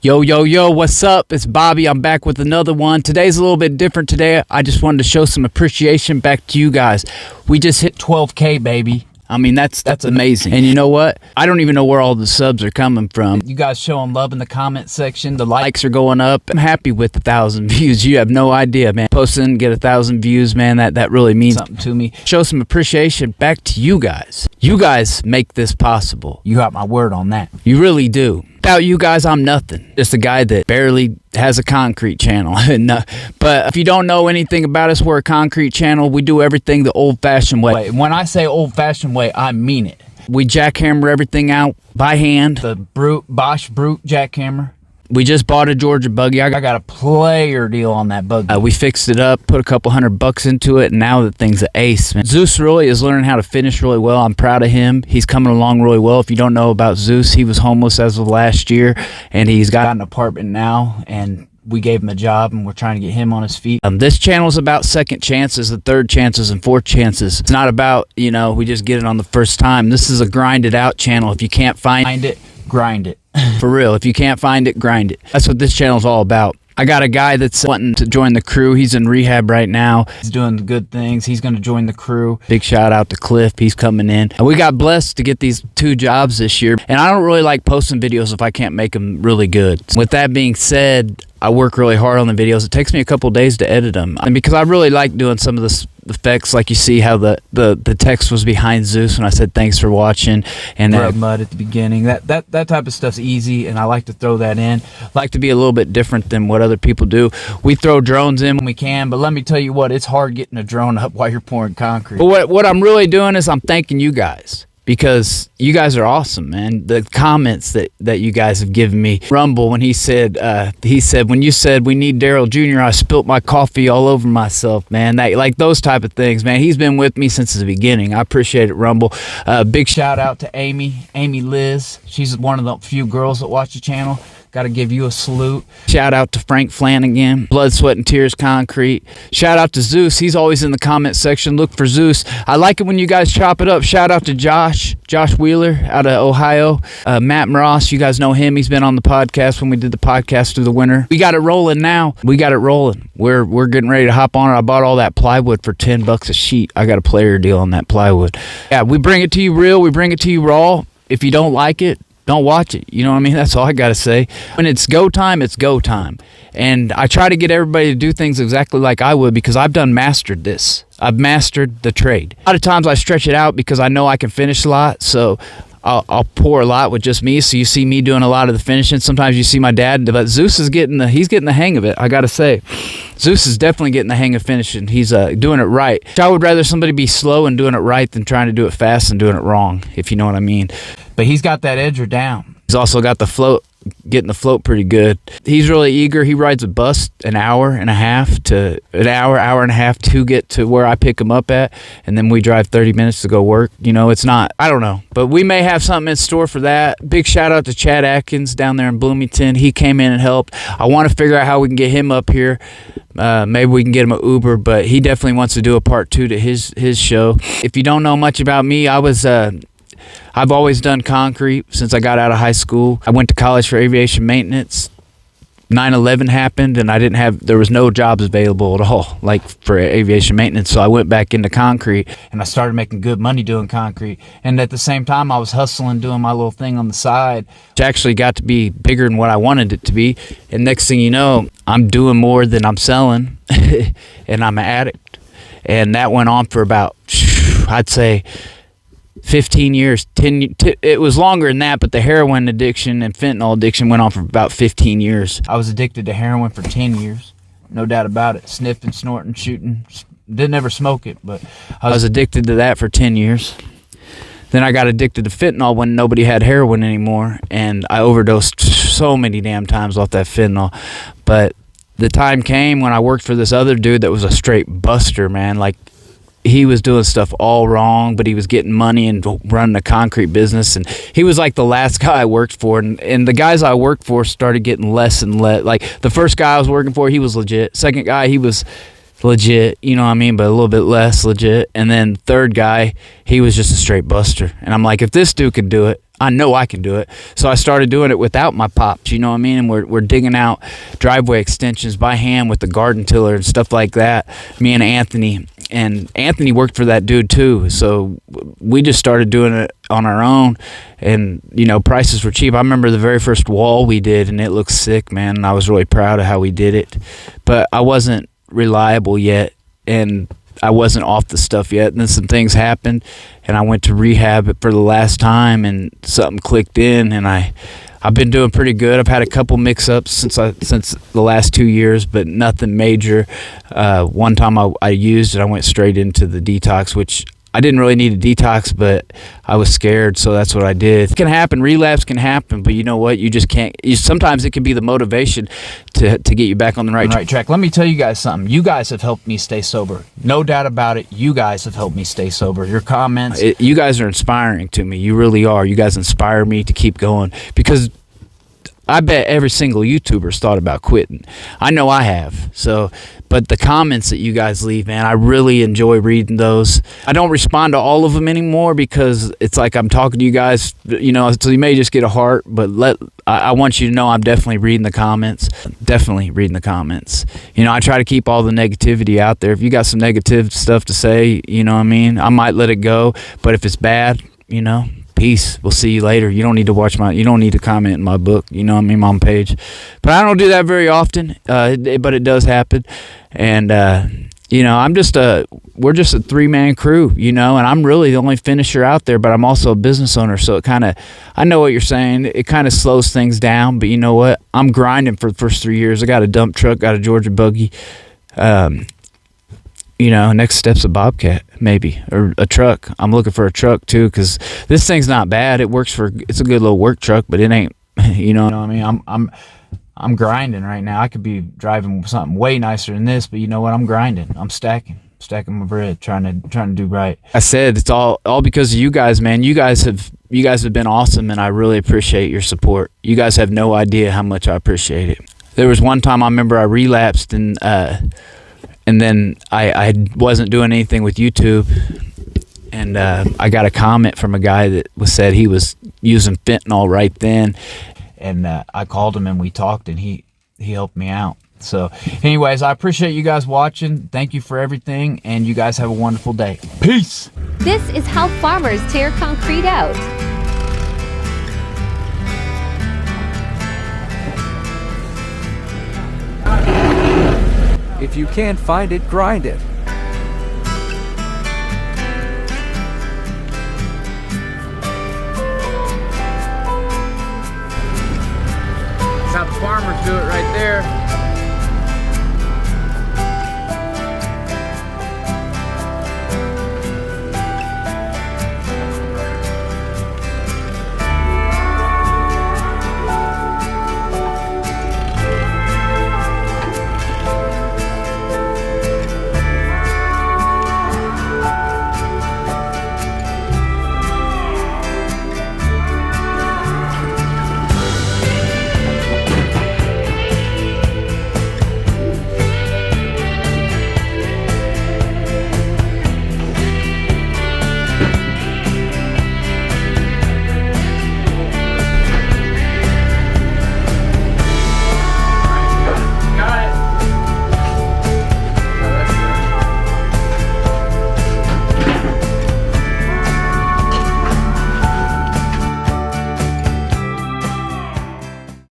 Yo, yo, yo, what's up? It's Bobby. I'm back with another one. Today's a little bit different today. I just wanted to show some appreciation back to you guys. We just hit 12K, baby. I mean, that's amazing. And you know what? I don't even know where all the subs are coming from. You guys showing love in the comment section. The likes are going up. I'm happy with 1,000 views. You have no idea, man. Posting, get 1,000 views, man. That really means something to me. Show some appreciation back to you guys. You guys make this possible. You got my word on that. You really do. Without you guys, I'm nothing. Just a guy that barely has a concrete channel. But if you don't know anything about us, we're a concrete channel. We do everything the old-fashioned way. When I say old-fashioned way, I mean it. We jackhammer everything out by hand. The Bosch Brute jackhammer. We just bought a Georgia buggy. I got a player deal on that buggy. We fixed it up, put a couple $100 into it, and now the thing's an ace, man. Zeus really is learning how to finish really well. I'm proud of him. He's coming along really well. If you don't know about Zeus, he was homeless as of last year, and he's got an apartment now, and we gave him a job, and we're trying to get him on his feet. This channel is about second chances, the third chances, and fourth chances. It's not about, we just get it on the first time. This is a grinded out channel. If you can't find it, grind it. For real, if you can't find it, grind it. That's what this channel is all about. I got a guy that's wanting to join the crew. He's in rehab right now. He's doing the good things. He's going to join the crew. Big shout out to Cliff. He's coming in. And we got blessed to get these 2 jobs this year. And I don't really like posting videos if I can't make them really good. With that being said, I work really hard on the videos. It takes me a couple days to edit them. And because I really like doing some of the effects, like you see how the text was behind Zeus when I said thanks for watching, and that mud at the beginning. That type of stuff's easy, and I like to throw that in. I like to be a little bit different than what other people do. We throw drones in when we can, but let me tell you what, it's hard getting a drone up while you're pouring concrete. But what I'm really doing is I'm thanking you guys. Because you guys are awesome, man. The comments that you guys have given me. Rumble, when he said, when you said we need Daryl Jr., I spilt my coffee all over myself, man. Like those type of things, man. He's been with me since the beginning. I appreciate it, Rumble. Big shout out to Amy Liz. She's one of the few girls that watch the channel. Got to give you a salute. Shout out to Frank Flanagan, Blood, Sweat, and Tears Concrete. Shout out to Zeus. He's always in the comment section. Look for Zeus. I like it when you guys chop it up. Shout out to Josh Wheeler out of Ohio. Matt Ross, you guys know him. He's been on the podcast when we did the podcast through the winter. We got it rolling now. We got it rolling. We're getting ready to hop on it. I bought all that plywood for $10 a sheet. I got a player deal on that plywood. Yeah, we bring it to you real. We bring it to you raw. If you don't like it, don't watch it. You know what I mean? That's all I got to say. When it's go time, it's go time. And I try to get everybody to do things exactly like I would because I've mastered this. I've mastered the trade. A lot of times I stretch it out because I know I can finish a lot. So I'll pour a lot with just me. So you see me doing a lot of the finishing. Sometimes you see my dad, but Zeus is getting the hang of it. I got to say, Zeus is definitely getting the hang of finishing. He's doing it right. I would rather somebody be slow and doing it right than trying to do it fast and doing it wrong, if you know what I mean. But he's got that edger down. He's also got the float, getting the float pretty good. He's really eager. He rides a bus an hour and a half to get to where I pick him up at, and then we drive 30 minutes to go work. It's not, I don't know, but we may have something in store for that. Big shout out to Chad Atkins down there in Bloomington. He came in and helped. I want to figure out how we can get him up here. Maybe we can get him an Uber, but he definitely wants to do a part 2 to his show. If you don't know much about me, I've always done concrete since I got out of high school. I went to college for aviation maintenance. 9/11 happened, and there was no jobs available at all, like for aviation maintenance. So I went back into concrete, and I started making good money doing concrete. And at the same time, I was hustling, doing my little thing on the side, which actually got to be bigger than what I wanted it to be. And next thing you know, I'm doing more than I'm selling, and I'm an addict. And that went on for about, I'd say, 15 years. It was longer than that, but the heroin addiction and fentanyl addiction went on for about 15 years. I was addicted to heroin for 10 years, no doubt about it. Sniffing, snorting, shooting. Didn't ever smoke it, but I was addicted to that for 10 years. Then I got addicted to fentanyl when nobody had heroin anymore, and I overdosed so many damn times off that fentanyl. But the time came when I worked for this other dude that was a straight buster, man. Like, he was doing stuff all wrong, but he was getting money and running a concrete business. And he was like the last guy I worked for. And the guys I worked for started getting less and less. Like the first guy I was working for, he was legit. Second guy, he was legit, you know what I mean, but a little bit less legit. And then third guy, he was just a straight buster. And I'm like, if this dude could do it, I know I can do it. So I started doing it without my pops, you know what I mean? And we're digging out driveway extensions by hand with the garden tiller and stuff like that. Me and Anthony. And Anthony worked for that dude too. So we just started doing it on our own. And, you know, prices were cheap. I remember the very first wall we did, and it looked sick, man. And I was really proud of how we did it. But I wasn't reliable yet. And I wasn't off the stuff yet, and then some things happened, and I went to rehab for the last time, and something clicked in, and I've been doing pretty good. I've had a couple mix-ups since the last 2 years, but nothing major. One time I used it, I went straight into the detox, which I didn't really need a detox, but I was scared, so that's what I did. It can happen, relapse can happen, but you know what? You just can't. Sometimes it can be the motivation to get you back on the right track. Let me tell you guys something. You guys have helped me stay sober. No doubt about it. You guys have helped me stay sober. Your comments, you guys are inspiring to me. You really are. You guys inspire me to keep going, because I bet every single YouTuber's thought about quitting. I know I have. So, but the comments that you guys leave, man, I really enjoy reading those. I don't respond to all of them anymore because it's like I'm talking to you guys, you know, so you may just get a heart, but I want you to know I'm definitely reading the comments. Definitely reading the comments. You know, I try to keep all the negativity out there. If you got some negative stuff to say, you know what I mean, I might let it go, but if it's bad, you know, peace. We'll see you later. You don't need to comment in my book, you know what I mean, on page. But I don't do that very often, but it does happen. And, you know, we're just a three-man crew, you know, and I'm really the only finisher out there, but I'm also a business owner. So I know what you're saying. It kind of slows things down, but you know what? I'm grinding for the first 3 years. I got a dump truck, got a Georgia buggy. You know, next step's a Bobcat, maybe, or a truck. I'm looking for a truck too, because this thing's not bad. It's a good little work truck, but it ain't, you know what I mean? I'm grinding right now. I could be driving something way nicer than this, but you know what? I'm grinding. I'm stacking my bread, trying to do right. I said it's all because of you guys, man. You guys have been awesome, and I really appreciate your support. You guys have no idea how much I appreciate it. There was one time I remember I relapsed, and then I wasn't doing anything with YouTube, and I got a comment from a guy that said he was using fentanyl right then, and I called him and we talked, and he helped me out. So anyways, I appreciate you guys watching. Thank you for everything, and you guys have a wonderful day. Peace. This is how farmers tear concrete out. If you can't find it, grind it. That's how the farmers do it right there.